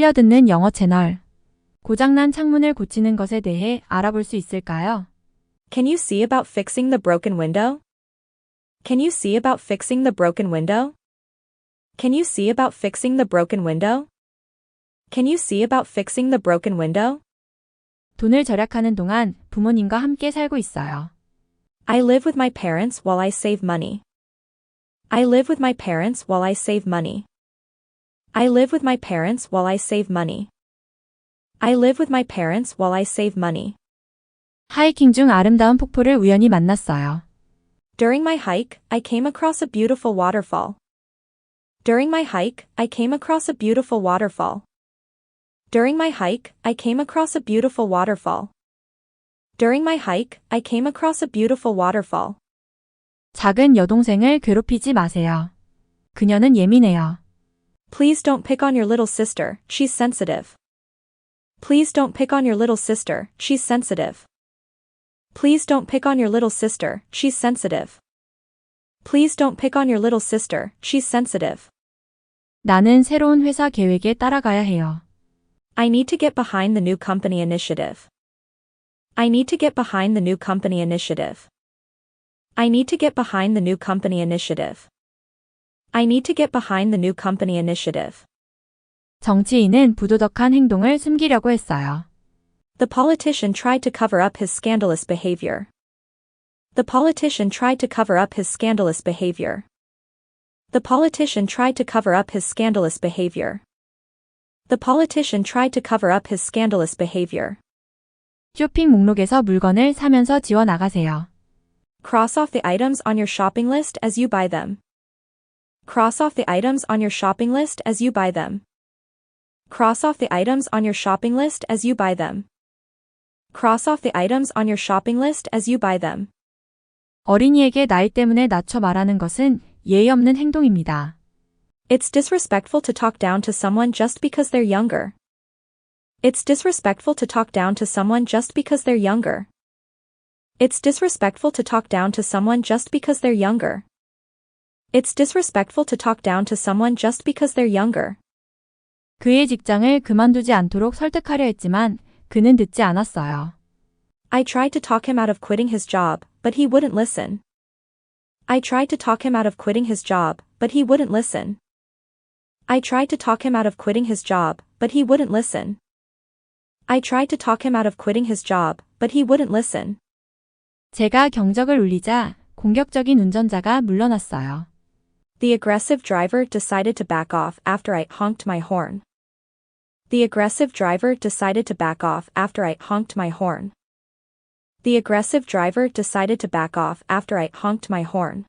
흘려듣는 영어 채널. 고장난 창문을 고치는 것에 대해 알아볼 수 있을까요? Can you see about fixing the broken window? Can you see about fixing the broken window? Can you see about fixing the broken window? Can you see about fixing the broken window? 돈을 절약하는 동안 부모님과 함께 살고 있어요. I live with my parents while I save money. I live with my parents while I save money. I live with my parents while I save money. I live with my parents while I save money. 하이킹 중 아름다운 폭포를 우연히 만났어요. During my hike, I came across a beautiful waterfall. During my hike, I came across a beautiful waterfall. During my hike, I came across a beautiful waterfall. During my hike, I came across a beautiful waterfall. 작은 여동생을 괴롭히지 마세요. 그녀는 예민해요. Please don't pick on your little sister, she's sensitive. Please don't pick on your little sister, she's sensitive. Please don't pick on your little sister, she's sensitive. Please don't pick on your little sister, she's sensitive. 나는 새로운 회사 계획에 따라가야 해요. I need to get behind the new company initiative. I need to get behind the new company initiative. I need to get behind the new company initiative. I need to get behind the new company initiative. 정치인은 부도덕한 행동을 숨기려고 했어요. The politician tried to cover up his scandalous behavior. The politician tried to cover up his scandalous behavior. The politician tried to cover up his scandalous behavior. The politician tried to cover up his scandalous behavior. 쇼핑 목록에서 물건을 사면서 지워 나가세요. Cross off the items on your shopping list as you buy them. Cross off the items on your shopping list as you buy them. Cross off the items on your shopping list as you buy them. Cross off the items on your shopping list as you buy them. 어린이에게 나이 때문에 낮춰 말하는 것은 예의 없는 행동입니다. It's disrespectful to talk down to someone just because they're younger. It's disrespectful to talk down to someone just because they're younger. It's disrespectful to talk down to someone just because they're younger. It's disrespectful to talk down to someone just because they're younger. 그의 직장을 그만두지 않도록 설득하려 했지만 그는 듣지 않았어요. I tried to talk him out of quitting his job, but he wouldn't listen. I tried to talk him out of quitting his job, but he wouldn't listen. I tried to talk him out of quitting his job, but he wouldn't listen. I tried to talk him out of quitting his job, but he wouldn't listen. 제가 경적을 울리자 공격적인 운전자가 물러났어요. The aggressive driver decided to back off after I honked my horn. The aggressive driver decided to back off after I honked my horn. The aggressive driver decided to back off after I honked my horn.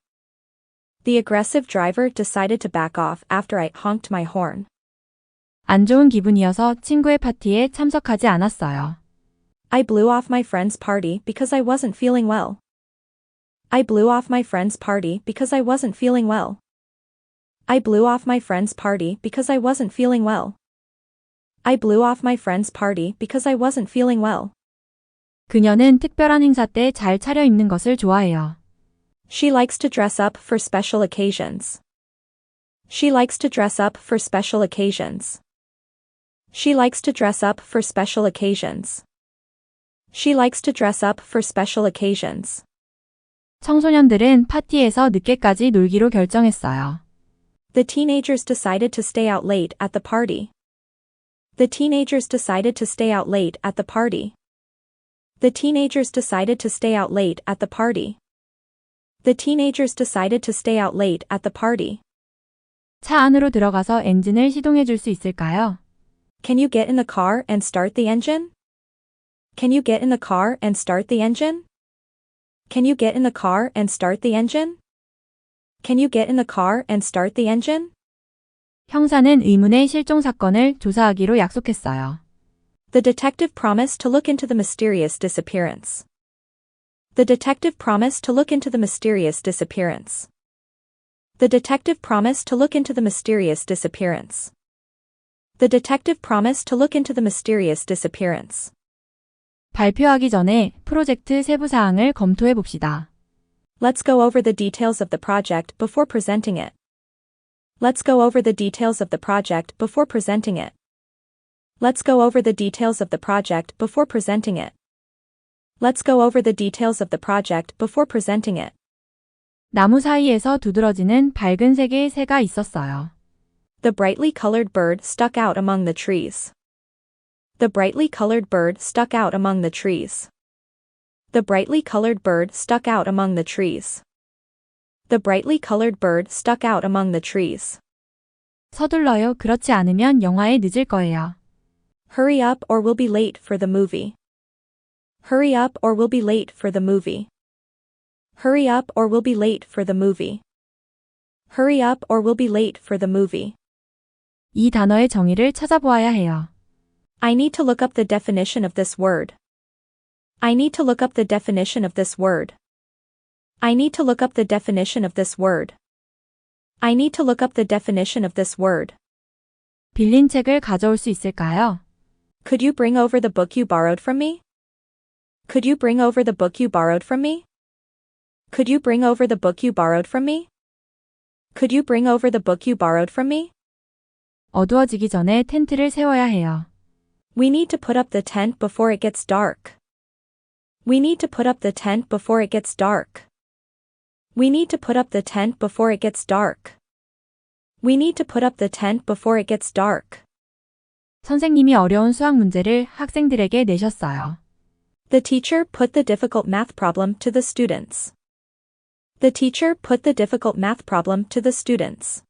The aggressive driver decided to back off after I honked my horn. 안 좋은 기분이어서 친구의 파티에 참석하지 않았어요. I blew off my friend's party because I wasn't feeling well. I blew off my friend's party because I wasn't feeling well. I blew off my friend's party because I wasn't feeling well. I blew off my friend's party because I wasn't feeling well. 그녀는 특별한 행사 때 잘 차려입는 것을 좋아해요. She likes to dress up for special occasions. She likes to dress up for special occasions. She likes to dress up for special occasions. She likes to dress up for special occasions. 청소년들은 파티에서 늦게까지 놀기로 결정했어요. The teenagers decided to stay out late at the party. The teenagers decided to stay out late at the party. The teenagers decided to stay out late at the party. The teenagers decided to stay out late at the party. 차 안으로 들어가서 엔진을 시동해 줄 수 있을까요? Can you get in the car and start the engine? Can you get in the car and start the engine? Can you get in the car and start the engine? Can you get in the car and start the engine? 형사는 의문의 실종 사건을 조사하기로 약속했어요. The detective promised to look into the mysterious disappearance. The detective promised to look into the mysterious disappearance. The detective promised to look into the mysterious disappearance. The detective promised to look into the mysterious disappearance. 발표하기 전에 프로젝트 세부 사항을 검토해 봅시다. Let's go over the details of the project before presenting it. Let's go over the details of the project before presenting it. Let's go over the details of the project before presenting it. Let's go over the details of the project before presenting it. 나무 사이에서 두드러지는 밝은 색의 새가 있었어요. The brightly colored bird stuck out among the trees. The brightly colored bird stuck out among the trees. The brightly colored bird stuck out among the trees. The brightly colored bird stuck out among the trees. 서둘러요. 그렇지 않으면 영화에 늦을 거예요. Hurry up or we'll be late for the movie. Hurry up or we'll be late for the movie. Hurry up or we'll be late for the movie. Hurry up or we'll be late for the movie. 이 단어의 정의를 찾아보아야 해요. I need to look up the definition of this word. I need to look up the definition of this word. I need to look up the definition of this word. I need to look up the definition of this word. 빌린 책을 가져올 수 있을까요? Could you bring over the book you borrowed from me? Could you bring over the book you borrowed from me? Could you bring over the book you borrowed from me? Could you bring over the book you borrowed from me? 어두워지기 전에 텐트를 세워야 해요. We need to put up the tent before it gets dark. We need to put up the tent before it gets dark. We need to put up the tent before it gets dark. We need to put up the tent before it gets dark. 선생님이 어려운 수학 문제를 학생들에게 내셨어요. The teacher put the difficult math problem to the students. The teacher put the difficult math problem to the students.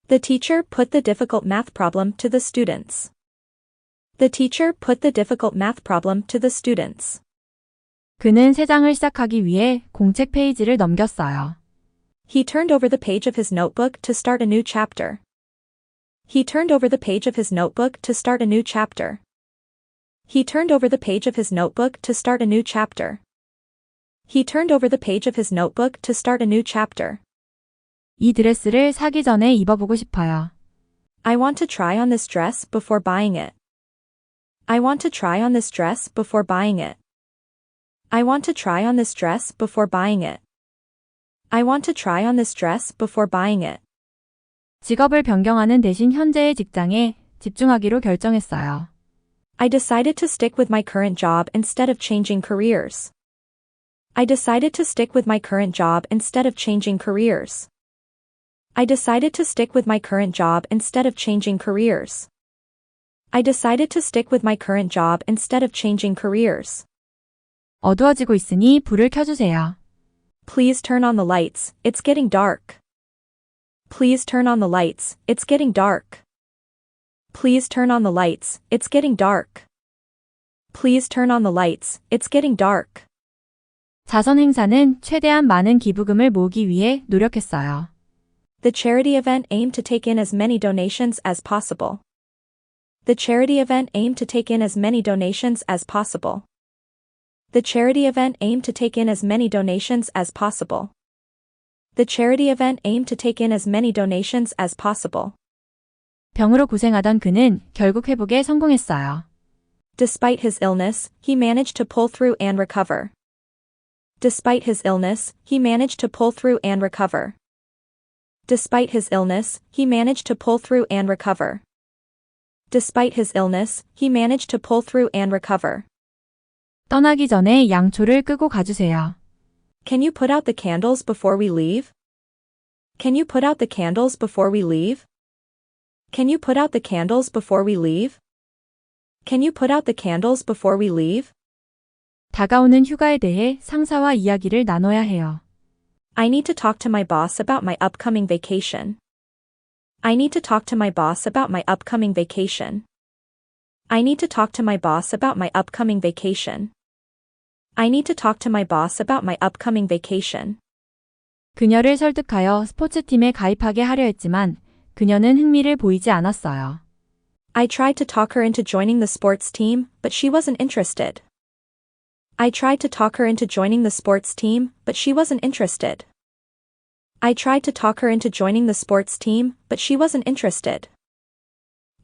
The teacher put the difficult math problem to the students. The teacher put the difficult math problem to the students. 그는 새 장을 시작하기 위해 공책 페이지를 넘겼어요. He turned over the page of his notebook to start a new chapter. He turned over the page of his notebook to start a new chapter. He turned over the page of his notebook to start a new chapter. He turned over the page of his notebook to start a new chapter. 이 드레스를 사기 전에 입어보고 싶어요. I want to try on this dress before buying it. I want to try on this dress before buying it. I want to try on this dress before buying it. I want to try on this dress before buying it. 직업을 변경하는 대신 현재의 직장에 집중하기로 결정했어요. I decided to stick with my current job instead of changing careers. I decided to stick with my current job instead of changing careers. I decided to stick with my current job instead of changing careers. I decided to stick with my current job instead of changing careers. 어두워지고 있으니 불을 켜주세요. Please turn on the lights, it's getting dark. Please turn on the lights, it's getting dark. Please turn on the lights, it's getting dark. Please turn on the lights, it's getting dark. 자선 행사는 최대한 많은 기부금을 모으기 위해 노력했어요. The charity event aimed to take in as many donations as possible. The charity event aimed to take in as many donations as possible. The charity event aimed to take in as many donations as possible. The charity event aimed to take in as many donations as possible. 병으로 고생하던 그는 결국 회복에 성공했어요. Despite his illness, he managed to pull through and recover. Despite his illness, he managed to pull through and recover. Despite his illness, he managed to pull through and recover. Despite his illness, he managed to pull through and recover. 떠나기 전에 양초를 끄고 가주세요. Can you put out the candles before we leave? Can you put out the candles before we leave? Can you put out the candles before we leave? Can you put out the candles before we leave? 다가오는 휴가에 대해 상사와 이야기를 나눠야 해요. I need to talk to my boss about my upcoming vacation. I need to talk to my boss about my upcoming vacation. I need to talk to my boss about my upcoming vacation. I need to talk to my boss about my upcoming vacation. 그녀를 설득하여 스포츠팀에 가입하게 하려 했지만 그녀는 흥미를 보이지 않았어요. I tried to talk her into joining the sports team, but she wasn't interested. I tried to talk her into joining the sports team, but she wasn't interested. I tried to talk her into joining the sports team, but she wasn't interested.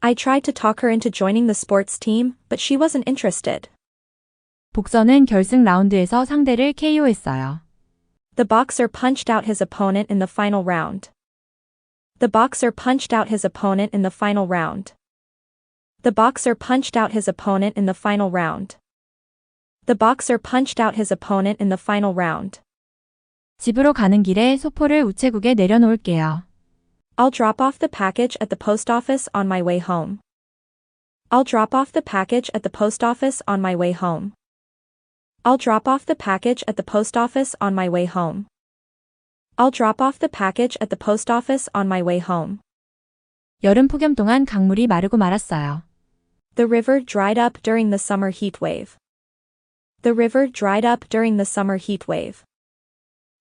I tried to talk her into joining the sports team, but she wasn't interested. 복서는 결승 라운드에서 상대를 KO했어요. The boxer punched out his opponent in the final round. The boxer punched out his opponent in the final round. The boxer punched out his opponent in the final round. The boxer punched out his opponent in the final round. 집으로 가는 길에 소포를 우체국에 내려놓을게요. I'll drop off the package at the post office on my way home. I'll drop off the package at the post office on my way home. I'll drop off the package at the post office on my way home. I'll drop off the package at the post office on my way home. 여름 폭염 동안 강물이 마르고 말았어요. The river dried up during the summer heat wave. The river dried up during the summer heat wave.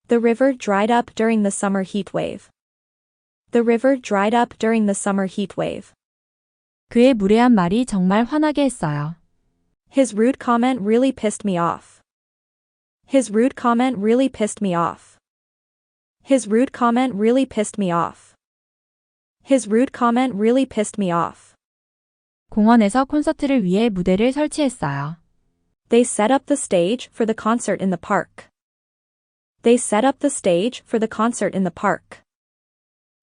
The river dried up during the summer heat wave. The river dried up during the summer heat wave. 그의 무례한 말이 정말 화나게 했어요. His rude comment really pissed me off. His rude comment really pissed me off. His rude comment really pissed me off. His rude comment really pissed me off. 공원에서 콘서트를 위해 무대를 설치했어요. They set up the stage for the concert in the park. They set up the stage for the concert in the park.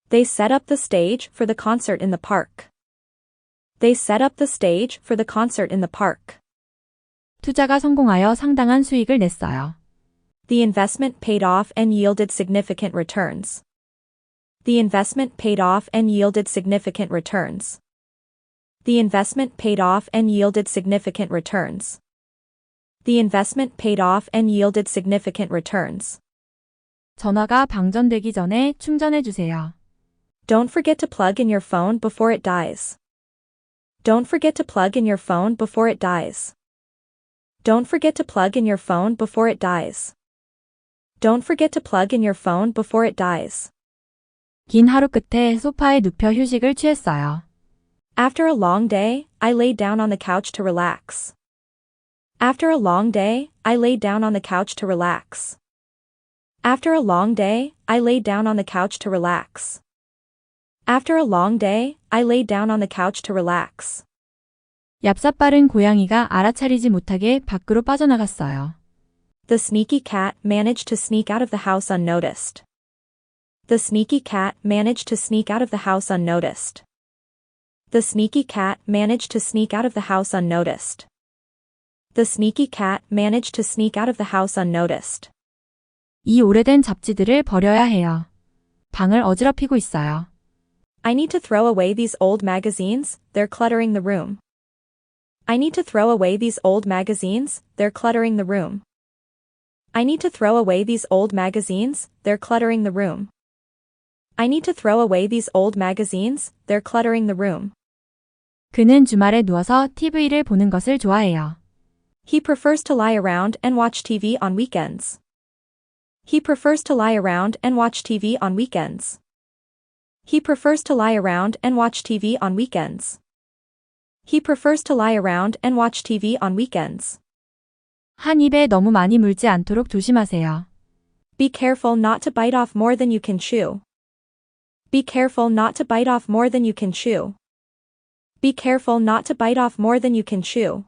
They set up the stage for the concert in the park. They set up the stage for the concert in the park. 투자가 성공하여 상당한 수익을 냈어요. The investment paid off and yielded significant returns. The investment paid off and yielded significant returns. The investment paid off and yielded significant returns. The investment paid off and yielded significant returns. 전화가 방전되기 전에 충전해 주세요. Don't forget to plug in your phone before it dies. Don't forget to plug in your phone before it dies. Don't forget to plug in your phone before it dies. Don't forget to plug in your phone before it dies. 긴 하루 끝에 소파에 눕혀 휴식을 취했어요. After a long day, I laid down on the couch to relax. After a long day, I laid down on the couch to relax. After a long day, I laid down on the couch to relax. After a long day, I laid down on the couch to relax. 얍삽빠른 고양이가 알아차리지 못하게 밖으로 빠져나갔어요. The sneaky cat managed to sneak out of the house unnoticed. The sneaky cat managed to sneak out of the house unnoticed. The sneaky cat managed to sneak out of the house unnoticed. The sneaky cat managed to sneak out of the house unnoticed. 이 오래된 잡지들을 버려야 해요. 방을 어지럽히고 있어요. I need to throw away these old magazines, they're cluttering the room. I need to throw away these old magazines, they're cluttering the room. I need to throw away these old magazines, they're cluttering the room. I need to throw away these old magazines, they're cluttering the room. 그는 주말에 누워서 TV를 보는 것을 좋아해요. He prefers to lie around and watch TV on weekends. He prefers to lie around and watch TV on weekends. He prefers to lie around and watch TV on weekends. He prefers to lie around and watch TV on weekends. 한 입에 너무 많이 물지 않도록 조심하세요. Be careful not to bite off more than you can chew. Be careful not to bite off more than you can chew. Be careful not to bite off more than you can chew.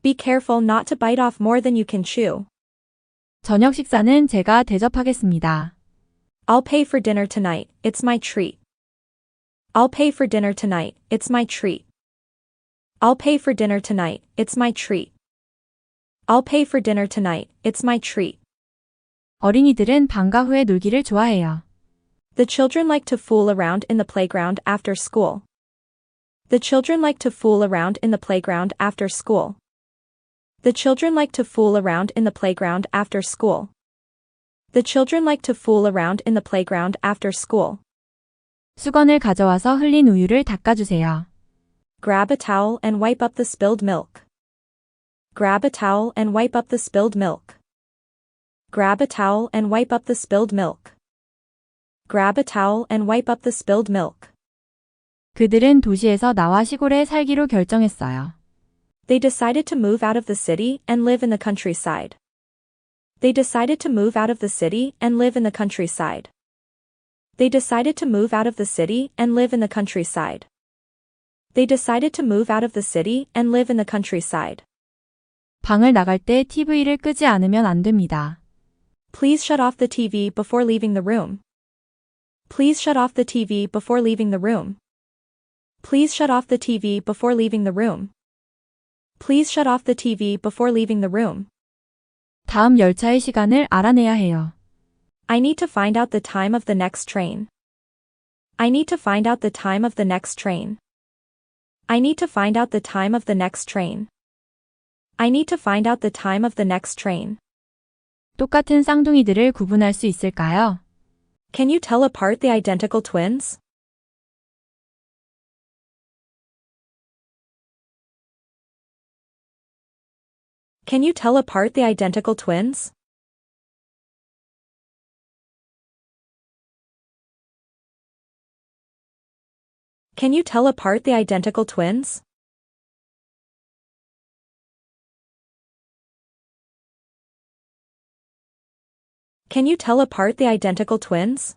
Be careful not to bite off more than you can chew. 저녁 식사는 제가 대접하겠습니다. I'll pay for dinner tonight, it's my treat. I'll pay for dinner tonight, it's my treat. I'll pay for dinner tonight, it's my treat. I'll pay for dinner tonight, it's my treat. 어린이들은 방과 후에 놀기를 좋아해요. The children like to fool around in the playground after school. The children like to fool around in the playground after school. The children like to fool around in the playground after school. The children like to fool around in the playground after school. 수건을 가져와서 흘린 우유를 닦아주세요. Grab a towel and wipe up the spilled milk. Grab a towel and wipe up the spilled milk. Grab a towel and wipe up the spilled milk. Grab a towel and wipe up the spilled milk. 그들은 도시에서 나와 시골에 살기로 결정했어요. They decided to move out of the city and live in the countryside. They decided to move out of the city and live in the countryside. They decided to move out of the city and live in the countryside. They decided to move out of the city and live in the countryside. 방을 나갈 때 TV를 끄지 않으면 안 됩니다. Please shut off the TV before leaving the room. Please shut off the TV before leaving the room. Please shut off the TV before leaving the room. Please shut off the TV before leaving the room. 다음 열차의 시간을 알아내야 해요. I need to find out the time of the next train. I need to find out the time of the next train. I need to find out the time of the next train. I need to find out the time of the next train. 똑같은 쌍둥이들을 구분할 수 있을까요? Can you tell apart the identical twins? Can you tell apart the identical twins? Can you tell apart the identical twins? Can you tell apart the identical twins?